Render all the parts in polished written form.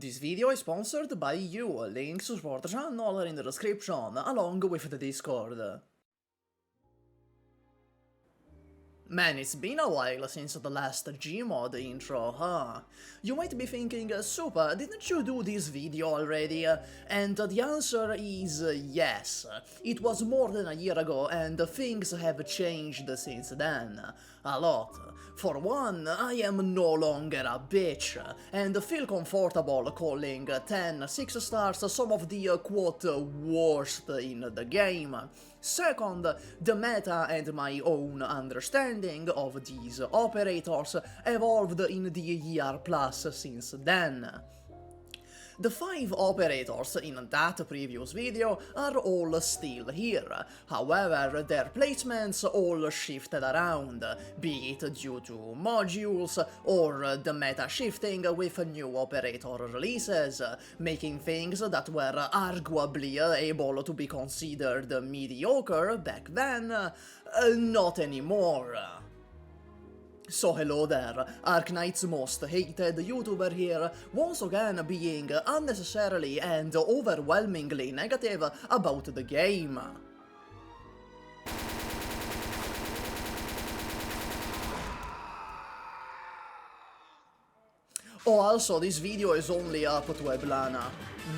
This video is sponsored by you, links to support the channel are in the description, along with the Discord. Man, it's been a while since the last Gmod intro, huh? You might be thinking, SUPAH, didn't you do this video already? And the answer is yes. It was more than a year ago and things have changed since then. A lot. For one, I am no longer a bitch, and feel comfortable calling 10 6 stars some of the quote worst in the game. Second, the meta and my own understanding of these operators evolved in the year plus since then. The 5 operators in that previous video are all still here, however their placements all shifted around, be it due to modules or the meta shifting with new operator releases, making things that were arguably able to be considered mediocre back then, not anymore. So hello there, Arknights' most hated YouTuber here, once again being unnecessarily and overwhelmingly negative about the game. Oh, also, this video is only up to Eblana.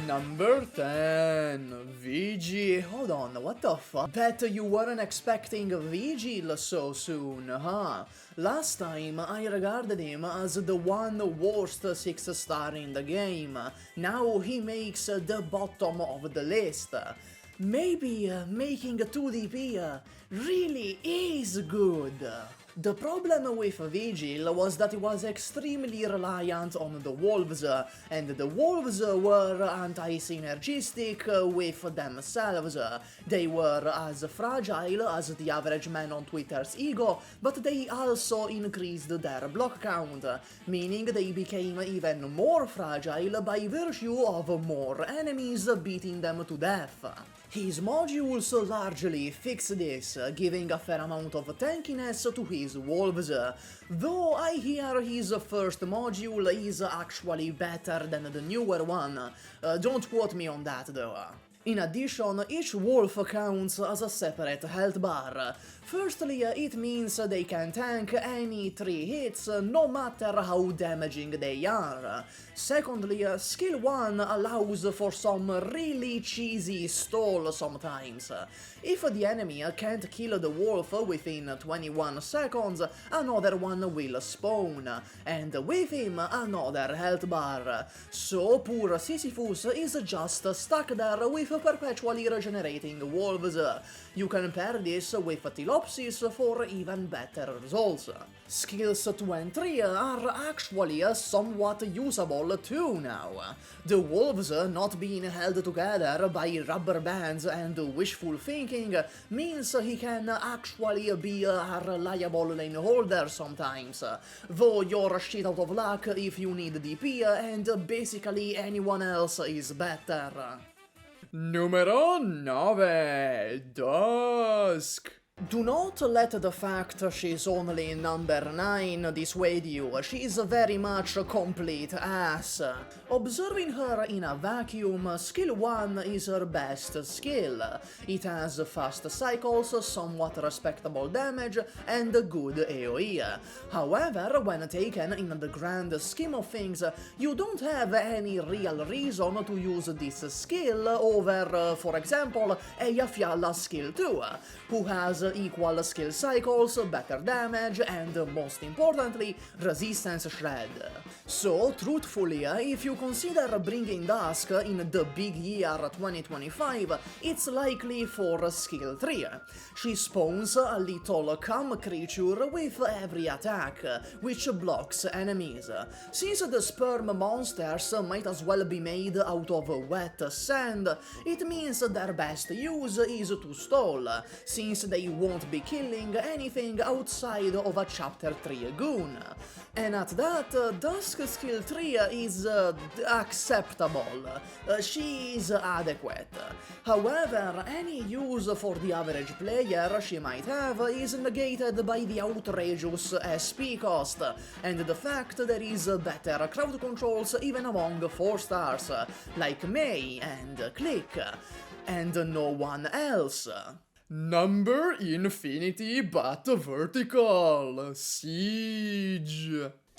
Number 10, Vigil. Hold on, what the fuck? Bet you weren't expecting Vigil so soon, huh? Last time I regarded him as the one worst 6 star in the game. Now he makes the bottom of the list. Maybe making 2DP really is good. The problem with Vigil was that he was extremely reliant on the wolves, and the wolves were anti-synergistic with themselves. They were as fragile as the average man on Twitter's ego, but they also increased their block count, meaning they became even more fragile by virtue of more enemies beating them to death. His modules largely fix this, giving a fair amount of tankiness to his wolves, though I hear his first module is actually better than the newer one. Don't quote me on that though. In addition, each wolf counts as a separate health bar. Firstly, it means they can tank any 3 hits, no matter how damaging they are. Secondly, skill 1 allows for some really cheesy stall sometimes. If the enemy can't kill the wolf within 21 seconds, another one will spawn, and with him another health bar. So poor Sisyphus is just stuck there with perpetually regenerating wolves. You can pair this with Tilopsis for even better results. Skills 2 and 3 are actually somewhat usable too now. The wolves not being held together by rubber bands and wishful thinking means he can actually be a reliable lane holder sometimes, though you're shit out of luck if you need DP and basically anyone else is better. Numero 9, Dusk. Do not let the fact she's only number 9 dissuade you, she's very much a complete ass. Observing her in a vacuum, skill 1 is her best skill. It has fast cycles, somewhat respectable damage, and good AoE. However, when taken in the grand scheme of things, you don't have any real reason to use this skill over, for example, Eyjafjalla's skill 2, who has equal skill cycles, better damage, and most importantly, resistance shred. So, truthfully, if you consider bringing Dusk in the big year 2025, it's likely for skill 3. She spawns a little cum creature with every attack, which blocks enemies. Since the sperm monsters might as well be made out of wet sand, it means their best use is to stall, since they won't be killing anything outside of a chapter 3 goon. And at that, Dusk skill 3 is acceptable. She is adequate. However, any use for the average player she might have is negated by the outrageous SP cost, and the fact there is better crowd controls even among 4 stars, like May and Click, and no one else. Number infinity but vertical. Siege.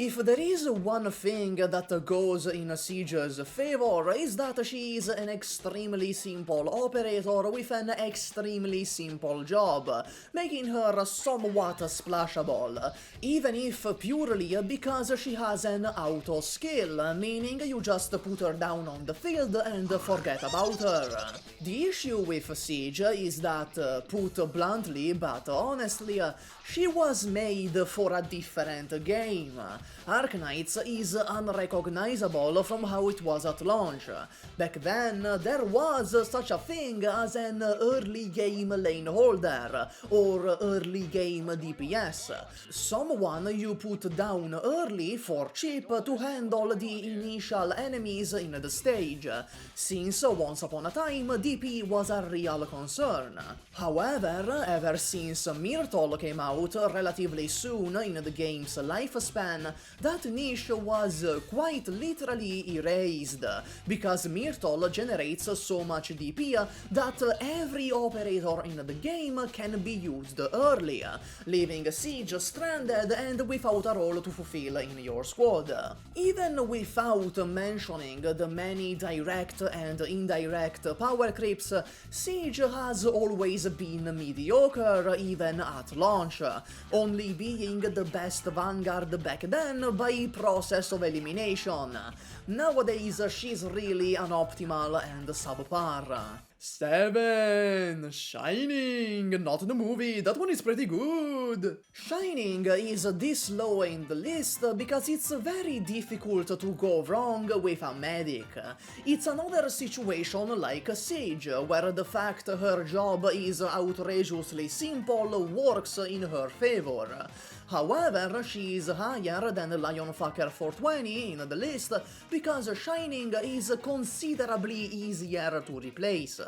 If there is one thing that goes in Siege's favor, is that she is an extremely simple operator with an extremely simple job, making her somewhat splashable, even if purely because she has an auto skill, meaning you just put her down on the field and forget about her. The issue with Siege is that, put bluntly but honestly, she was made for a different game. Arknights is unrecognizable from how it was at launch. Back then, there was such a thing as an early game lane holder, or early game DPS. Someone you put down early for cheap to handle the initial enemies in the stage, since once upon a time DP was a real concern. However, ever since Myrtle came out relatively soon in the game's lifespan, that niche was quite literally erased, because Myrtle generates so much DP that every operator in the game can be used early, leaving Siege stranded and without a role to fulfill in your squad. Even without mentioning the many direct and indirect power creeps, Siege has always been mediocre even at launch, only being the best vanguard back then by process of elimination. Nowadays she's really unoptimal and subpar. 7. Shining! Not the movie, that one is pretty good! Shining is this low in the list because it's very difficult to go wrong with a medic. It's another situation like Siege, where the fact her job is outrageously simple works in her favor. However, she is higher than Lionfucker 420 in the list because Shining is considerably easier to replace.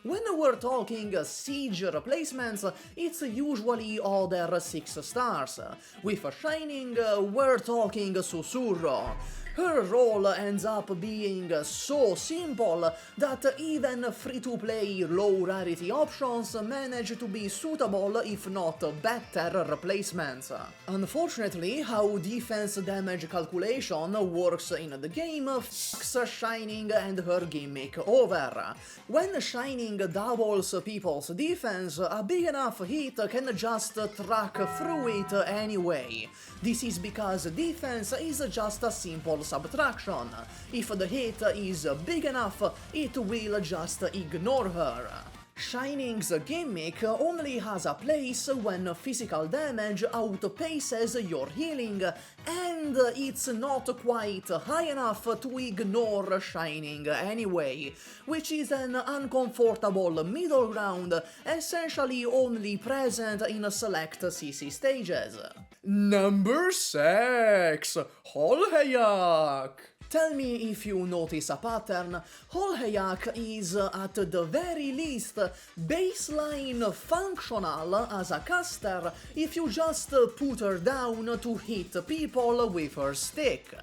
When we're talking Siege replacements, it's usually other 6 stars. With Shining, we're talking Susurro. Her role ends up being so simple that even free-to-play low-rarity options manage to be suitable if not better replacements. Unfortunately, how defense damage calculation works in the game fucks Shining and her gimmick over. When Shining doubles people's defense, a big enough hit can just track through it anyway. This is because defense is just a simple subtraction. If the hit is big enough, it will just ignore her. Shining's gimmick only has a place when physical damage outpaces your healing, and it's not quite high enough to ignore Shining anyway, which is an uncomfortable middle ground essentially only present in select CC stages. Number 6. Holheyak! Tell me if you notice a pattern. Holheyak is, at the very least, baseline functional as a caster if you just put her down to hit people with her stick.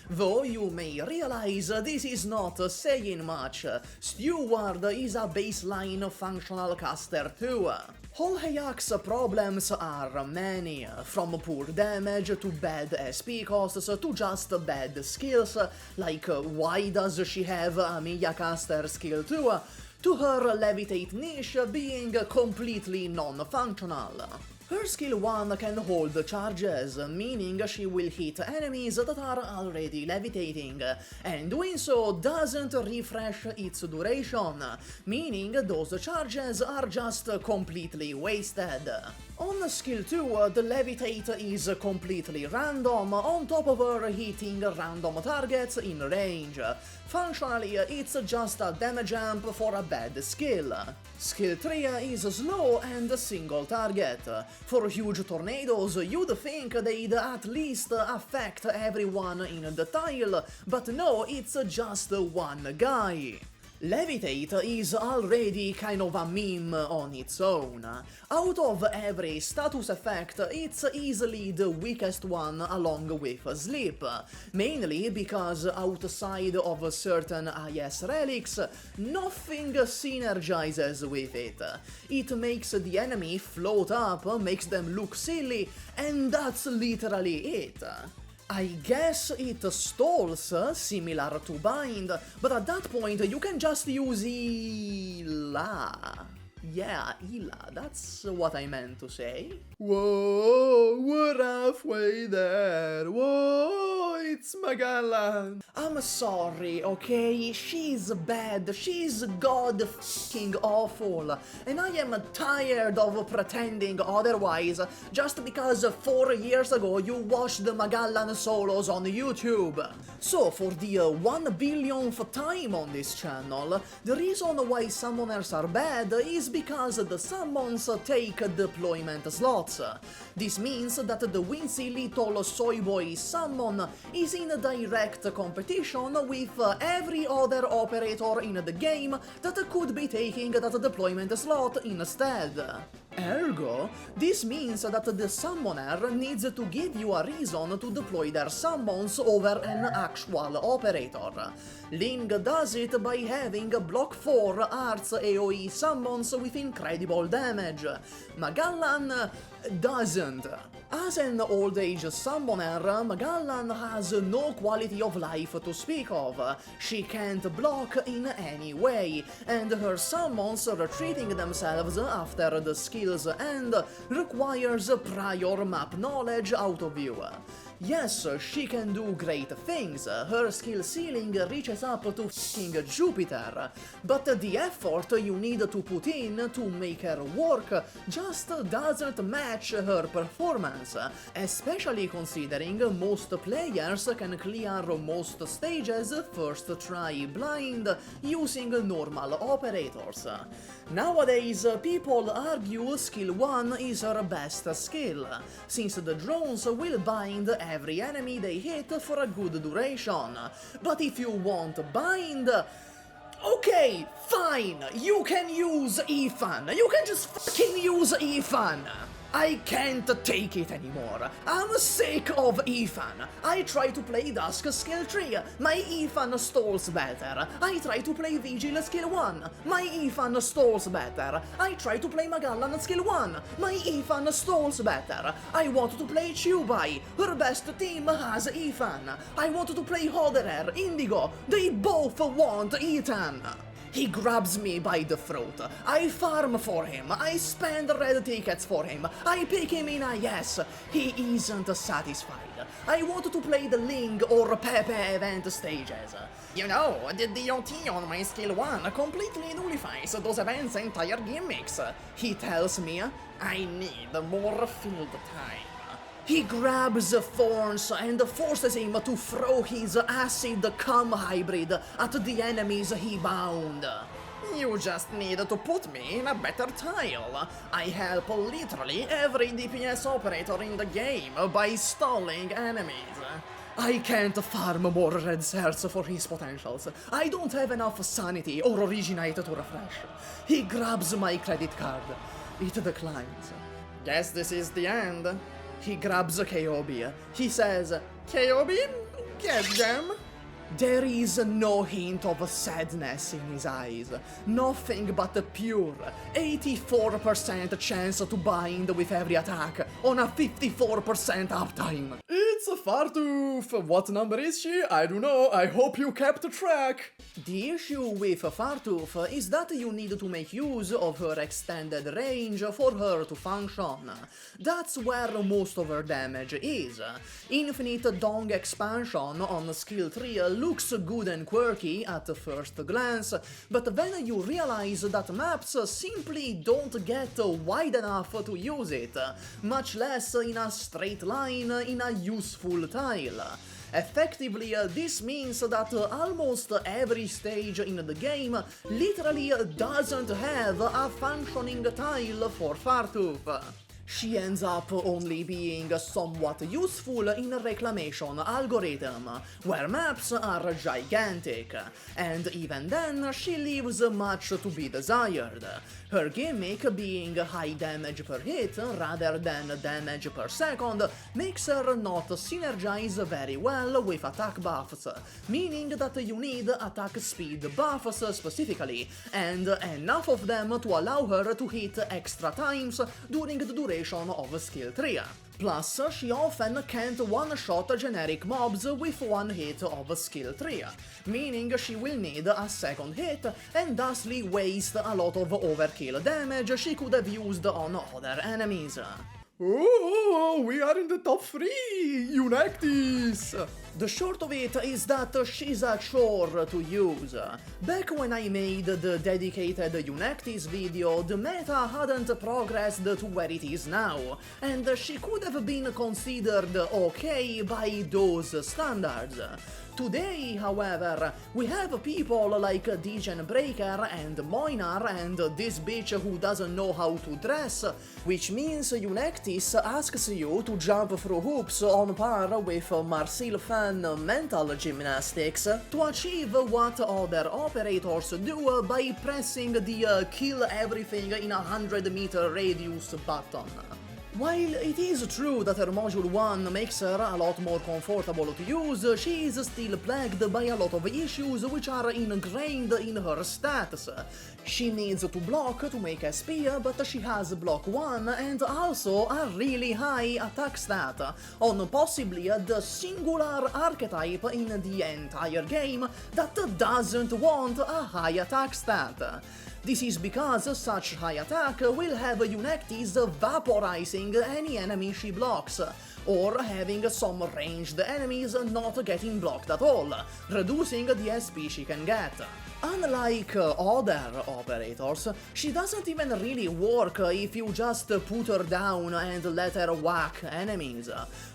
Though you may realize this is not saying much, Steward is a baseline functional caster too. Holheyak's problems are many, from poor damage to bad SP costs to just bad skills, like why does she have a Mia caster skill too, to her levitate niche being completely non-functional. Her skill 1 can hold charges, meaning she will hit enemies that are already levitating, and doing so doesn't refresh its duration, meaning those charges are just completely wasted. On skill 2, the levitate is completely random, on top of her hitting random targets in range. Functionally, it's just a damage amp for a bad skill. Skill 3 is slow and single target. For huge tornadoes, you'd think they'd at least affect everyone in the tile, but no, it's just one guy. Levitate is already kind of a meme on its own. Out of every status effect, it's easily the weakest one along with Sleep, mainly because outside of certain IS relics, nothing synergizes with it. It makes the enemy float up, makes them look silly, and that's literally it. I guess it stalls, similar to Bind, but at that point you can just use Ila. Yeah, Ila, that's what I meant to say. Whoa, we're halfway there. Whoa, it's Magallan. I'm sorry, okay? She's bad, she's god-f***ing awful, and I am tired of pretending otherwise just because 4 years ago you watched the Magallan solos on YouTube. So, for the 1 billionth time on this channel, the reason why summoners are bad is because the summons take deployment slots. This means that the wincy little soy boy summon is in direct competition with every other operator in the game that could be taking that deployment slot instead. Ergo, this means that the summoner needs to give you a reason to deploy their summons over an actual operator. Ling does it by having block 4 arts AoE summons with incredible damage. Magallan doesn't. As an old age summoner, Magallan has no quality of life to speak of. She can't block in any way, and her summons retreating themselves after the skill's end requires prior map knowledge out of you. Yes, she can do great things, her skill ceiling reaches up to f***ing Jupiter, but the effort you need to put in to make her work just doesn't match her performance, especially considering most players can clear most stages first try blind using normal operators. Nowadays, people argue skill 1 is her best skill, since the drones will bind every enemy they hit for a good duration. But if you want bind, okay, fine, you can use Ethan, you can just fucking use Ethan. I can't take it anymore. I'm sick of Ethan. I try to play Dusk skill 3, my Ethan stalls better. I try to play Vigil skill 1, my Ethan stalls better. I try to play Magallan skill 1, my Ethan stalls better. I want to play SUPAH, her best team has Ethan. I want to play Hoderer, Indigo, they both want Ethan. He grabs me by the throat. I farm for him. I spend red tickets for him. I pick him in IS. He isn't satisfied. I want to play the Ling or Pepe event stages. You know, the DOT on my skill 1 completely nullifies those events' entire gimmicks. He tells me I need more field time. He grabs Thorns and forces him to throw his acid cum hybrid at the enemies he bound. You just need to put me in a better tile. I help literally every DPS operator in the game by stalling enemies. I can't farm more red certs for his potentials. I don't have enough sanity or originate to refresh. He grabs my credit card. It declines. Guess this is the end. He grabs Kyobi. He says, Kyobi, get them. There is no hint of sadness in his eyes. Nothing but a pure 84% chance to bind with every attack on a 54% uptime. It's Fartooth. What number is she? I don't know. I hope you kept track. The issue with Fartooth is that you need to make use of her extended range for her to function. That's where most of her damage is. Infinite Dong expansion on skill 3 looks good and quirky at first glance, but then you realize that maps simply don't get wide enough to use it, much less in a straight line in a useful tile. Effectively, this means that almost every stage in the game literally doesn't have a functioning tile for Fartooth. She ends up only being somewhat useful in a reclamation algorithm, where maps are gigantic, and even then she leaves much to be desired, her gimmick being high damage per hit rather than damage per second makes her not synergize very well with attack buffs, meaning that you need attack speed buffs specifically, and enough of them to allow her to hit extra times during the duration of skill tree. Plus, she often can't one-shot generic mobs with one hit of skill 3, meaning she will need a second hit and thusly waste a lot of overkill damage she could have used on other enemies. Oh, we are in the top 3, Eunectes! The short of it is that she's a chore to use. Back when I made the dedicated Eunectes video, the meta hadn't progressed to where it is now, and she could have been considered okay by those standards. Today, however, we have people like Degen Breaker and Moinar and this bitch who doesn't know how to dress, which means Eunectes asks you to jump through hoops on par with Marcel Fan mental gymnastics to achieve what other operators do by pressing the kill everything in a 100-meter radius button. While it is true that her Module 1 makes her a lot more comfortable to use, she is still plagued by a lot of issues which are ingrained in her stats. She needs to block to make SP, but she has block 1 and also a really high attack stat, on possibly the singular archetype in the entire game that doesn't want a high attack stat. This is because such high attack will have Eunectes vaporizing any enemy she blocks, or having some ranged enemies not getting blocked at all, reducing the SP she can get. Unlike other operators, she doesn't even really work if you just put her down and let her whack enemies.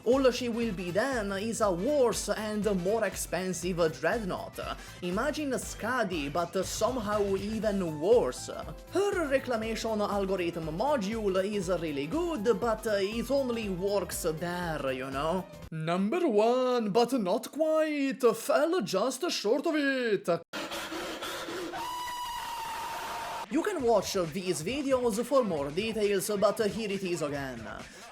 All she will be then is a worse and more expensive Dreadnought. Imagine Skadi, but somehow even worse. Her reclamation algorithm module is really good, but it only works there, you know? Number 1, but not quite, fell just short of it. You can watch these videos for more details, but here it is again.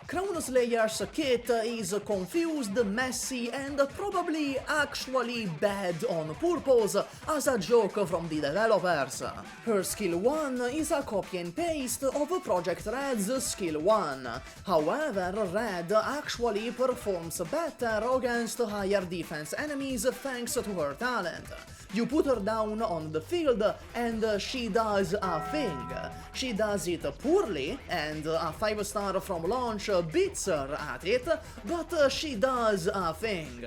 Crownslayer's kit is confused, messy, and probably actually bad on purpose as a joke from the developers. Her skill 1 is a copy and paste of Project Red's skill 1. However, Red actually performs better against higher defense enemies thanks to her talent. You put her down on the field and she does a thing. She does it poorly, and a 5-star from launch beats her at it, but she does a thing.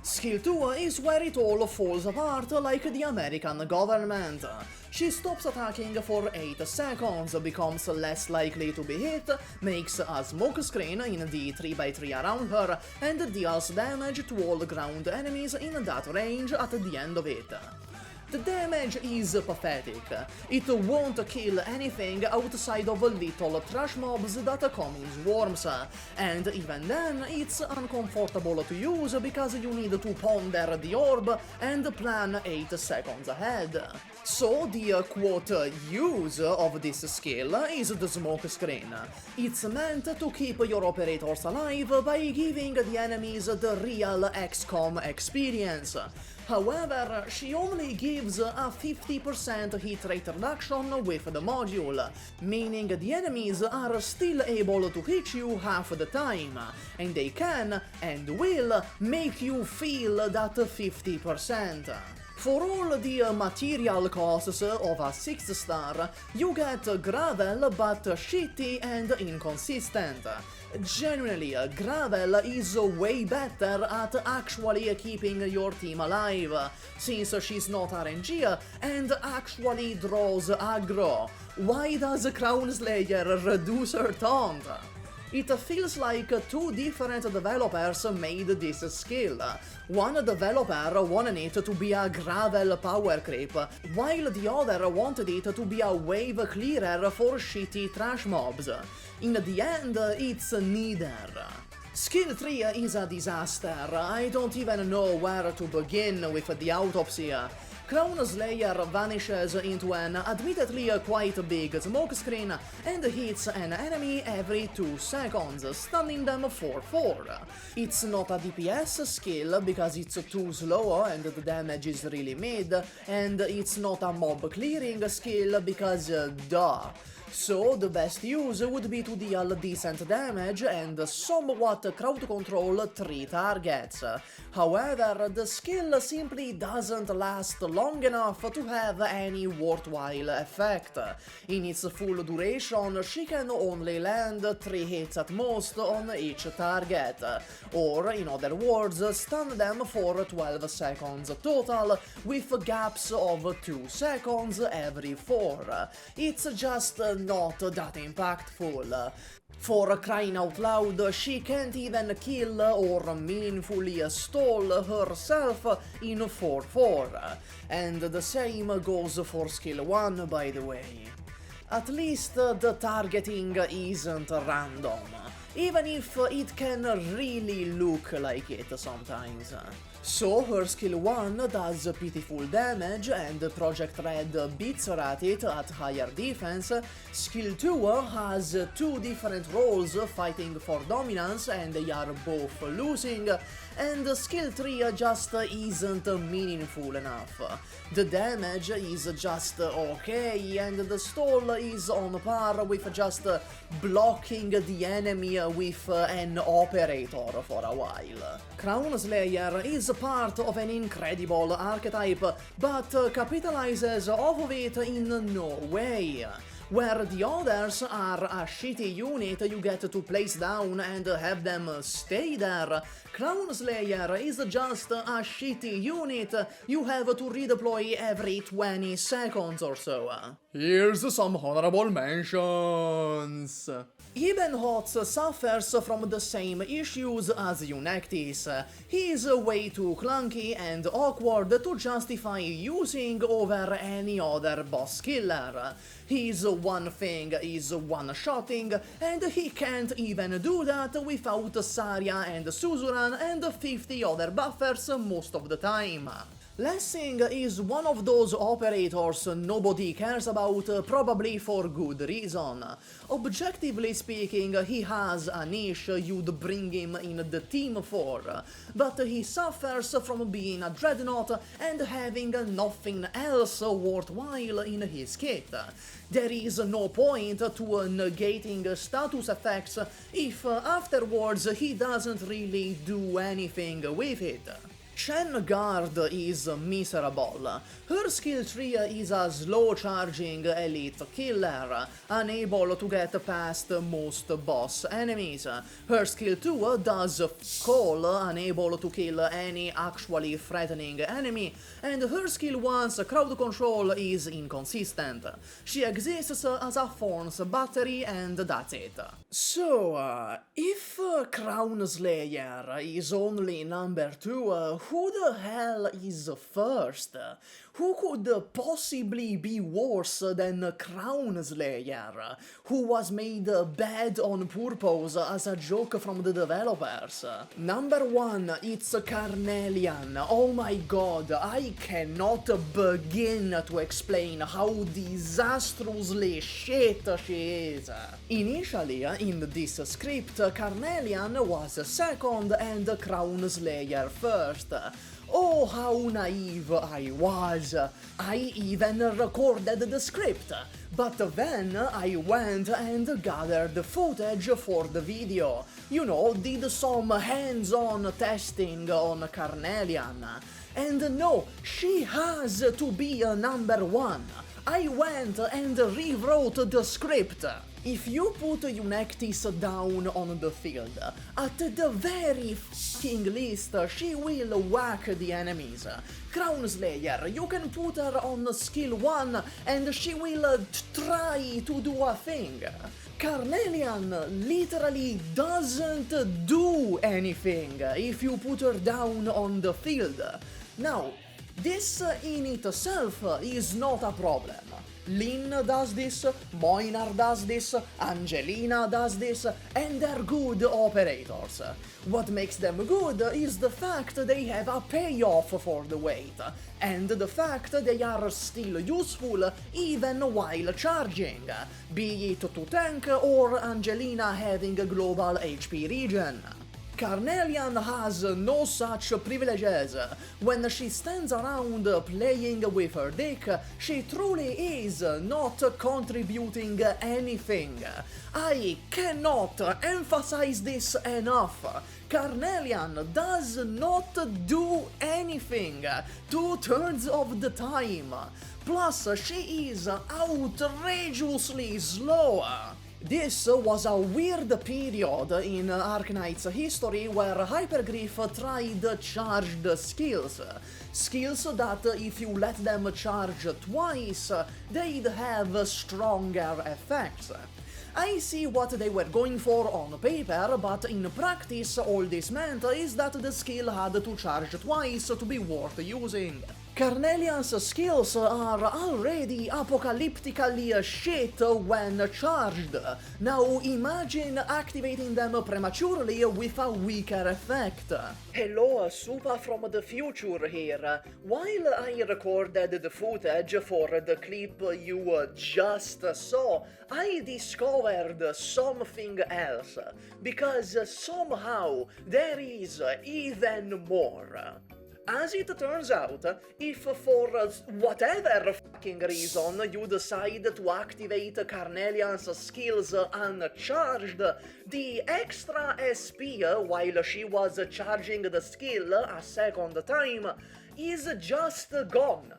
Skill 2 is where it all falls apart like the American government. She stops attacking for 8 seconds, becomes less likely to be hit, makes a smoke screen in the 3x3 around her, and deals damage to all ground enemies in that range at the end of it. The damage is pathetic. It won't kill anything outside of little trash mobs that come in swarms, and even then it's uncomfortable to use because you need to ponder the orb and plan 8 seconds ahead. So the quote use of this skill is the smoke screen. It's meant to keep your operators alive by giving the enemies the real XCOM experience. However, she only gives a 50% hit rate reduction with the module, meaning the enemies are still able to hit you half the time, and they can and will make you feel that 50%. For all the material costs of a 6-star, you get gravel but shitty and inconsistent. Genuinely, gravel is way better at actually keeping your team alive, since she's not RNG and actually draws aggro. Why does Crownslayer reduce her taunt? It feels like two different developers made this skill. One developer wanted it to be a gravel power creep, while the other wanted it to be a wave clearer for shitty trash mobs. In the end, it's neither. Skill 3 is a disaster. I don't even know where to begin with the autopsy. Crownslayer vanishes into an admittedly quite big smokescreen and hits an enemy every 2 seconds, stunning them for 4. It's not a DPS skill because it's too slow and the damage is really mid, and it's not a mob clearing skill because duh. So the best use would be to deal decent damage and somewhat crowd control 3 targets. However, the skill simply doesn't last long enough to have any worthwhile effect. In its full duration, she can only land 3 hits at most on each target, or in other words, stun them for 12 seconds total, with gaps of 2 seconds every 4. It's just not that impactful. For crying out loud, she can't even kill or meaningfully stall herself in 4-4. And the same goes for skill 1, by the way. At least the targeting isn't random, even if it can really look like it sometimes. So her skill 1 does pitiful damage and Project Red beats her at it at higher defense. Skill 2 has 2 different roles fighting for dominance and they are both losing, and skill 3 just isn't meaningful enough. The damage is just okay and the stall is on par with just blocking the enemy with an operator for a while. Crownslayer is part of an incredible archetype, but capitalizes off of it in no way. Where the others are a shitty unit you get to place down and have them stay there, Crownslayer is just a shitty unit you have to redeploy every 20 seconds or so. Here's some honorable mentions. Ebenholz suffers from the same issues as Eunectes. He's way too clunky and awkward to justify using over any other boss killer. His one thing is one-shotting, and he can't even do that without Saria and Suzuran and 50 other buffers most of the time. Lessing is one of those operators nobody cares about, probably for good reason. Objectively speaking, he has a niche you'd bring him in the team for, but he suffers from being a dreadnought and having nothing else worthwhile in his kit. There is no point to negating status effects if afterwards he doesn't really do anything with it. Chen Guard is miserable. Her skill 3 is a slow-charging elite killer, unable to get past most boss enemies. Her skill 2 does call, unable to kill any actually threatening enemy, and her skill 1's crowd control is inconsistent. She exists as a Thorns battery and that's it. So, if Crownslayer is only number 2, who the hell is first? Who could possibly be worse than Crownslayer, who was made bad on purpose as a joke from the developers? Number 1, it's Carnelian. Oh my god, I cannot begin to explain how disastrously shit she is. Initially, in this script, Carnelian was second and Crownslayer first. Oh, how naive I was! I even recorded the script, but then I went and gathered footage for the video. You know, did some hands-on testing on Carnelian. And no, she has to be number 1. I went and rewrote the script. If you put Eunectes down on the field, at the very f***ing least, she will whack the enemies. Crownslayer, you can put her on skill 1 and she will try to do a thing. Carnelian literally doesn't do anything if you put her down on the field. Now, this in itself is not a problem. Lynn does this, Moinar does this, Angelina does this, and they're good operators. What makes them good is the fact they have a payoff for the wait, and the fact they are still useful even while charging, be it to tank or Angelina having global HP regen. Carnelian has no such privileges. When she stands around playing with her dick, she truly is not contributing anything. I cannot emphasize this enough. Carnelian does not do anything 2/3 of the time. Plus, she is outrageously slow. This was a weird period in Arknights history where Hypergriff tried charged skills. Skills that if you let them charge twice, they'd have stronger effects. I see what they were going for on paper, but in practice all this meant is that the skill had to charge twice to be worth using. Carnelian's skills are already apocalyptically shit when charged. Now imagine activating them prematurely with a weaker effect. Hello, SUPAH from the future here. While I recorded the footage for the clip you just saw, I discovered something else, because somehow there is even more. As it turns out, if for whatever fucking reason you decide to activate Carnelian's skills uncharged, the extra SP while she was charging the skill a second time is just gone.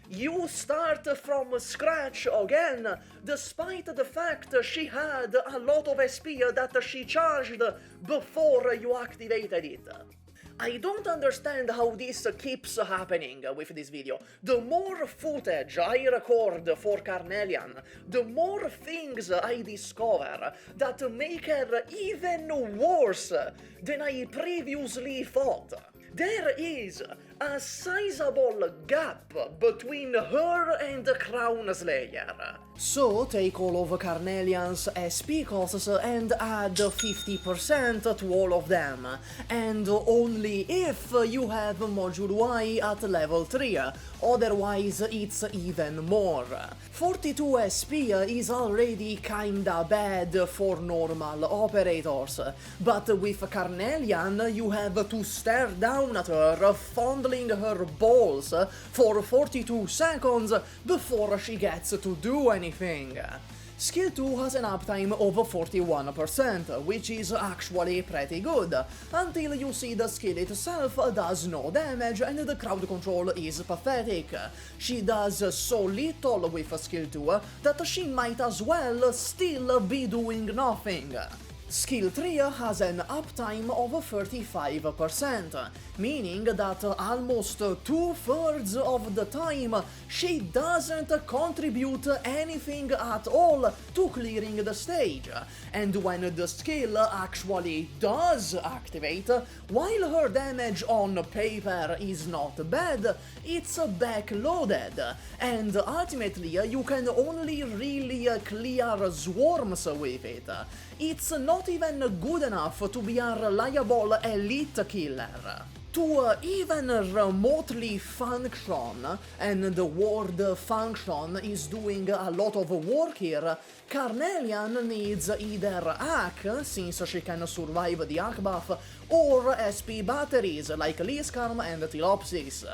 You start from scratch again, despite the fact she had a lot of SP that she charged before you activated it. I don't understand how this keeps happening with this video. The more footage I record for Carnelian, the more things I discover that make her even worse than I previously thought. There is a sizable gap between her and Crownslayer. So take all of Carnelian's SP costs and add 50% to all of them, and only if you have Module Y at level 3, otherwise it's even more. 42 SP is already kinda bad for normal operators, but with Carnelian you have to stare down at her, fondling her balls for 42 seconds before she gets to do anything. Skill 2 has an uptime of 41%, which is actually pretty good, until you see the skill itself does no damage and the crowd control is pathetic. She does so little with skill 2 that she might as well still be doing nothing. Skill 3 has an uptime of 35%, meaning that almost 2/3 of the time she doesn't contribute anything at all to clearing the stage, and when the skill actually does activate, while her damage on paper is not bad, it's backloaded, and ultimately you can only really clear swarms with it. It's not even good enough to be a reliable elite killer. To even remotely function, and the word function is doing a lot of work here, Carnelian needs either Hack, since she can survive the Hack buff, or SP batteries like Liskarm and Tilopsis.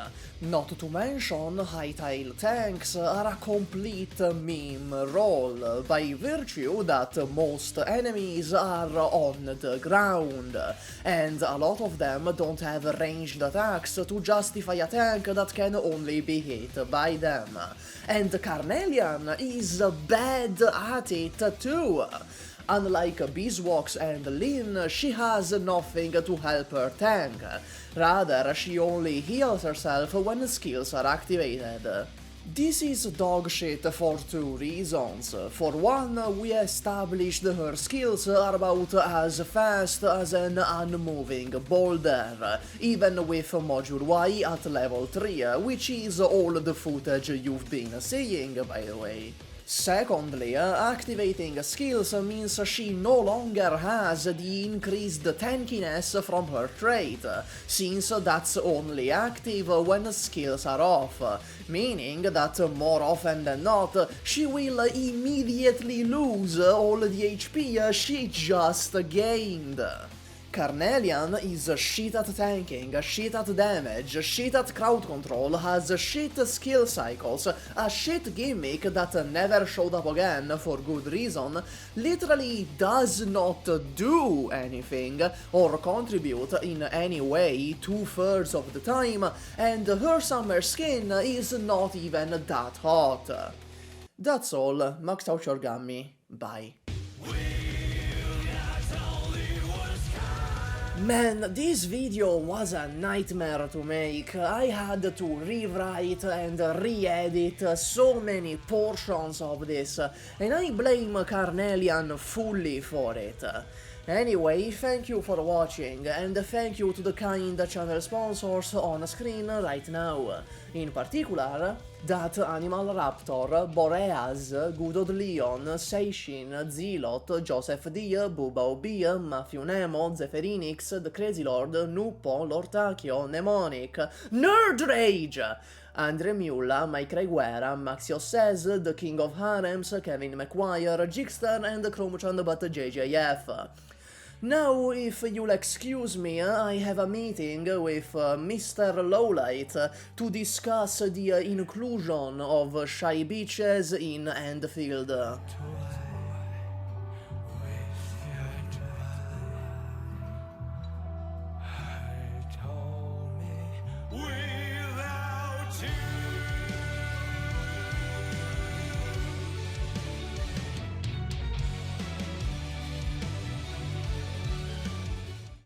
Not to mention, high-tail tanks are a complete meme role, by virtue that most enemies are on the ground, and a lot of them don't have ranged attacks to justify a tank that can only be hit by them. And Carnelian is bad at it too. Unlike Beeswax and Lynn, she has nothing to help her tank. Rather, she only heals herself when skills are activated. This is dog shit for two reasons. For one, we established her skills are about as fast as an unmoving boulder, even with Module Y at level 3, which is all the footage you've been seeing, by the way. Secondly, activating skills means she no longer has the increased tankiness from her trait, since that's only active when skills are off, meaning that more often than not, she will immediately lose all the HP she just gained. Carnelian is shit at tanking, shit at damage, shit at crowd control, has shit skill cycles, a shit gimmick that never showed up again for good reason, literally does not do anything or contribute in any way 2/3 of the time, and her summer skin is not even that hot. That's all, maxed out your Gummy, bye. Man, this video was a nightmare to make. I had to rewrite and re-edit so many portions of this, and I blame Carnelian fully for it. Anyway, thank you for watching, and thank you to the kind channel sponsors on screen right now. In particular, That Animal Raptor, Boreas, Good Old Leon, Seishin, Zilot, Joseph D, Bubba OB, Matthew Nemo, Zephyrinix, The Crazy Lord, Nupo, Lortachio, Mnemonic, Nerd Rage! Andre Mulla, Mike Reguera, Maxio Says, The King of Harems, Kevin McGuire, Jigster, and Chromchan but JJF. Now, if you'll excuse me, I have a meeting with Mr. Lowlight to discuss the inclusion of shy bitches in Enfield.